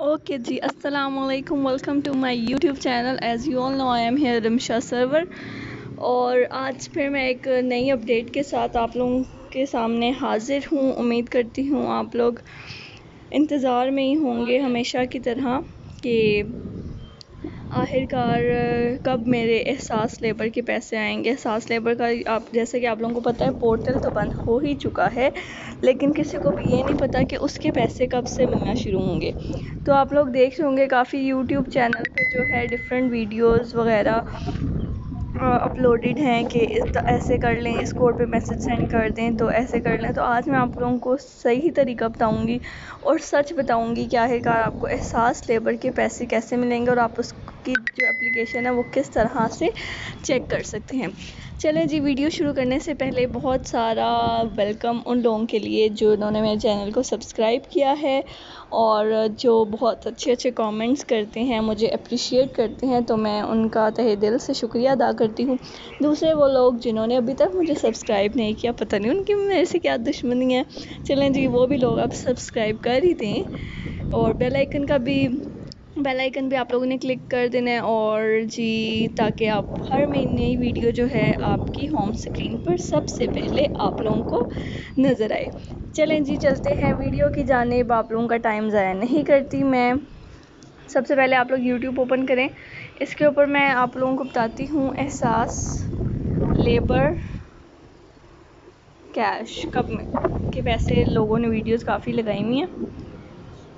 Okay ji, अस्सलाम वालेकुम, welcome to my YouTube channel. As you all know I am here Rimsha Sarwar. और आज फिर मैं एक नई अपडेट के साथ आप लोगों के सामने हाजिर हूँ। उम्मीद करती हूँ आप लोग इंतज़ार में ही होंगे हमेशा की तरह कि आखिरकार कब मेरे एहसास लेबर के पैसे आएंगे। एहसास लेबर का आप जैसे कि आप लोगों को पता है पोर्टल तो बंद हो ही चुका है, लेकिन किसी को भी ये नहीं पता कि उसके पैसे कब से मिलना शुरू होंगे। तो आप लोग देख रहे होंगे काफ़ी यूट्यूब चैनल पे जो है डिफरेंट वीडियोस वगैरह अपलोडेड हैं कि ऐसे कर लें, इस कोड पे मैसेज सेंड कर दें तो ऐसे कर लें। तो आज मैं आप लोगों को सही तरीका बताऊंगी और सच बताऊंगी कि आखिरकार आपको एहसास लेबर के पैसे कैसे मिलेंगे और आप उसकी जो एप्लीकेशन है वो किस तरह से चेक कर सकते हैं। चलें जी, वीडियो शुरू करने से पहले बहुत सारा वेलकम उन लोगों के लिए जो उन्होंने मेरे चैनल को सब्सक्राइब किया है और जो बहुत अच्छे अच्छे कमेंट्स करते हैं, मुझे अप्रिशिएट करते हैं, तो मैं उनका तहे दिल से शुक्रिया अदा करती हूँ। दूसरे वो लोग जिन्होंने अभी तक मुझे सब्सक्राइब नहीं किया, पता नहीं उनकी मेरे से क्या दुश्मनी है। चलें जी, वो भी लोग अब सब्सक्राइब कर ही दें और बेल आइकन भी आप लोगों ने क्लिक कर देना है और जी, ताकि आप हर महीने वीडियो जो है आपकी होम स्क्रीन पर सबसे पहले आप लोगों को नज़र आए। चलें जी, चलते हैं वीडियो की जानिब। आप लोगों का टाइम ज़ाया नहीं करती मैं। सबसे पहले आप लोग यूट्यूब ओपन करें। इसके ऊपर मैं आप लोगों को बताती हूँ एहसास लेबर कैश कब के पैसे। लोगों ने वीडियोस काफ़ी लगाई हुई हैं।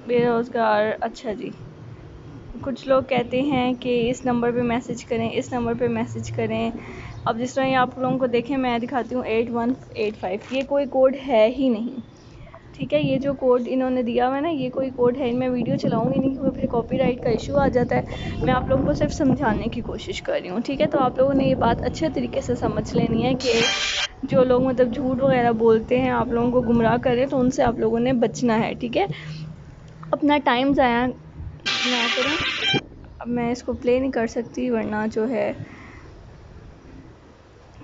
बेरोज़गार, अच्छा जी, कुछ लोग कहते हैं कि इस नंबर पे मैसेज करें, इस नंबर पे मैसेज करें। अब जिस तरह ये आप लोगों को देखें, मैं दिखाती हूँ 8185। ये कोई कोड है ही नहीं, ठीक है। ये जो कोड इन्होंने दिया हुआ है ना, ये कोई कोड है। मैं वीडियो चलाऊंगी नहीं क्योंकि फिर कॉपीराइट का इशू आ जाता है। मैं आप लोगों को सिर्फ समझाने की कोशिश कर रही हूँ, ठीक है। तो आप लोगों ने ये बात अच्छे तरीके से समझ लेनी है कि जो लोग मतलब झूठ वगैरह बोलते हैं, आप लोगों को गुमराह करें, तो उनसे आप लोगों ने बचना है, ठीक है। अपना टाइम ज़ाया ना करें। अब मैं इसको प्ले नहीं कर सकती वरना जो है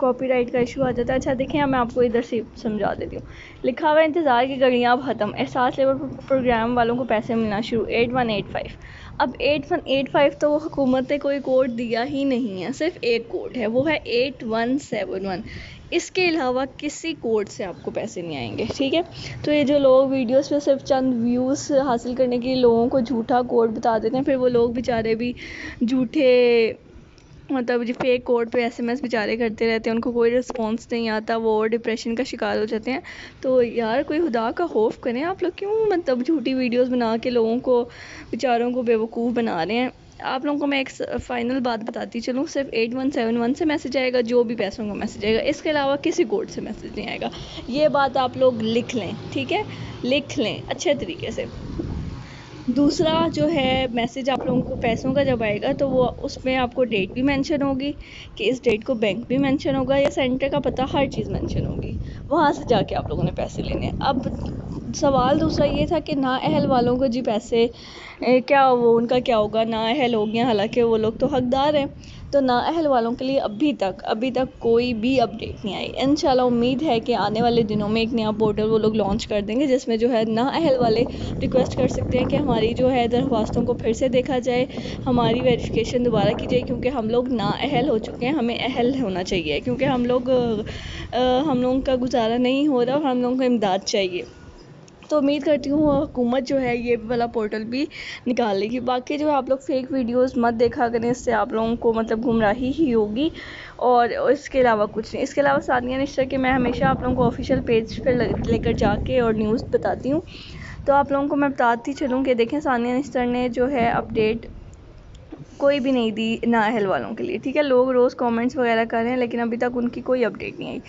कॉपीराइट का इशू आ जाता है। अच्छा देखें, अब मैं आपको इधर से समझा देती हूँ। लिखा हुआ है इंतज़ार की घड़ियाँ अब ख़त्म, एहसास लेबर प्रोग्राम वालों को पैसे मिलना शुरू 8185। अब 8185 तो हुकूमत ने कोई कोड दिया ही नहीं है, सिर्फ एक कोड है, वो है 8171। इसके अलावा किसी कोड से आपको पैसे नहीं आएंगे, ठीक है। तो ये जो लोग वीडियोस पे सिर्फ चंद व्यूज़ हासिल करने के लिए लोगों को झूठा कोड बता देते हैं, फिर वो लोग बेचारे भी झूठे मतलब जो फेक कोड पे एसएमएस बेचारे करते रहते हैं, उनको कोई रिस्पॉन्स नहीं आता, वो और डिप्रेशन का शिकार हो जाते हैं। तो यार कोई खुदा का खौफ करें, आप लोग क्यों मतलब झूठी वीडियोस बना के लोगों को बेचारों को बेवकूफ़ बना रहे हैं। आप लोगों को मैं एक फाइनल बात बताती चलूँ, सिर्फ 8171 से मैसेज आएगा, जो भी पैसों का मैसेज आएगा। इसके अलावा किसी कोड से मैसेज नहीं आएगा। ये बात आप लोग लिख लें, ठीक है, लिख लें अच्छे तरीके से। दूसरा जो है मैसेज आप लोगों को पैसों का जब आएगा तो वो उसमें आपको डेट भी मेंशन होगी कि इस डेट को बैंक भी मेंशन होगा या सेंटर का पता, हर चीज़ मेंशन होगी। वहाँ से जाके आप लोगों ने पैसे लेने हैं। अब सवाल दूसरा ये था कि नाअहल वालों को जी पैसे क्या वो उनका क्या होगा। नाअहल हो गया, हालांकि वो लोग तो हकदार हैं। तो नाअहल वालों के लिए अभी तक कोई भी अपडेट नहीं आई। इंशाल्लाह उम्मीद है कि आने वाले दिनों में एक नया पोर्टल वो लोग लॉन्च कर देंगे, जिसमें जो है नाअहल वाले रिक्वेस्ट कर सकते हैं कि हमारी जो है दरख्वास्तों को फिर से देखा जाए, हमारी वेरिफिकेशन दोबारा की जाए, क्योंकि हम लोग नाअहल हो चुके हैं, हमें अहल होना चाहिए, क्योंकि हम लोगों का गुजारा नहीं हो रहा और हम लोगों को इमदाद चाहिए। तो उम्मीद करती हूँ हुकूमत जो है ये वाला पोर्टल भी निकाल लेगी। बाकी जो है आप लोग फेक वीडियोस मत देखा करें, इससे आप लोगों को मतलब गुमराही ही होगी और इसके अलावा कुछ नहीं। इसके अलावा सानिया निश्चर के मैं हमेशा आप लोगों को ऑफिशियल पेज पर लेकर जाके और न्यूज़ बताती हूँ। तो आप लोगों को मैं बताती चलूँ कि देखें, सानिया निश्चर ने जो है अपडेट कोई भी नहीं दी नाअहल वालों के लिए, ठीक है। लोग रोज़ कमेंट्स वगैरह कर रहे हैं, लेकिन अभी तक उनकी कोई अपडेट नहीं आई।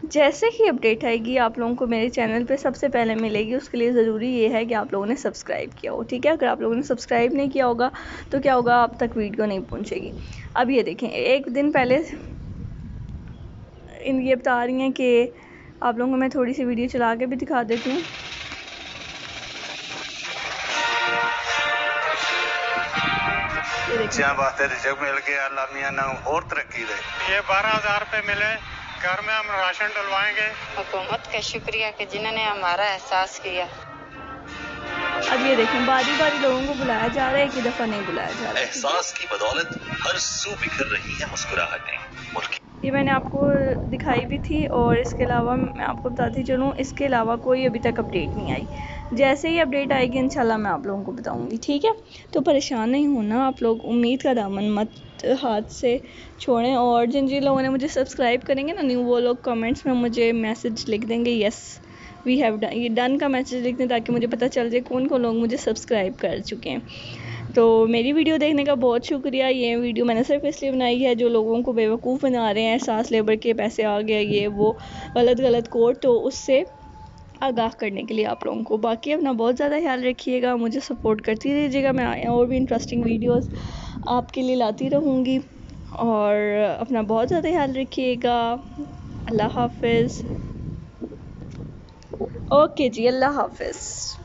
जैसे ही अपडेट आएगी आप लोगों को मेरे चैनल पे सबसे पहले मिलेगी। उसके लिए ज़रूरी ये है कि आप लोगों ने सब्सक्राइब किया हो, ठीक है। अगर आप लोगों ने सब्सक्राइब नहीं किया होगा तो क्या होगा, आप तक वीडियो नहीं पहुँचेगी। अब ये देखें, एक दिन पहले ये बता रही हैं कि आप लोगों को मैं थोड़ी सी वीडियो चला के भी दिखा देती हूँ। क्या बात है, रिजक मिल गया, अल्लाह मियां ना और तरक्की दे। ये 12,000 रुपये मिले, घर में हम राशन डलवाएंगे। हुकूमत का शुक्रिया कि जिन्होंने हमारा एहसास किया। अब ये देखें बारी बारी लोगों को बुलाया जा रहा है, एक ही दफ़ा नहीं बुलाया जा रहा है। एहसास की बदौलत हर सू बिखर रही है मुस्कुराहटें। ये मैंने आपको दिखाई भी थी, और इसके अलावा मैं आपको बताती चलूँ, इसके अलावा कोई अभी तक अपडेट नहीं आई। जैसे ही अपडेट आएगी इंशाल्लाह मैं आप लोगों को बताऊंगी, ठीक है। तो परेशान नहीं होना आप लोग, उम्मीद का दामन मत हाथ से छोड़ें। और जिन जिन लोगों ने मुझे सब्सक्राइब करेंगे ना न्यू, वो लोग कमेंट्स में मुझे मैसेज लिख देंगे, यस वी हैव डन, ये डन का मैसेज लिख दें, ताकि मुझे पता चल जाए कौन कौन लोग मुझे सब्सक्राइब कर चुके हैं। तो मेरी वीडियो देखने का बहुत शुक्रिया। ये वीडियो मैंने सिर्फ इसलिए बनाई है जो लोगों को बेवकूफ़ बना रहे हैं, एहसास लेबर के पैसे आ गए, ये वो गलत कोड, तो उससे आगाह करने के लिए आप लोगों को। बाकी अपना बहुत ज़्यादा ख्याल रखिएगा, मुझे सपोर्ट करती रहिएगा, मैं और भी इंटरेस्टिंग वीडियोस आपके लिए लाती रहूँगी। और अपना बहुत ज़्यादा ख्याल रखिएगा। अल्लाह हाफिज़। ओके जी, अल्लाह हाफिज़।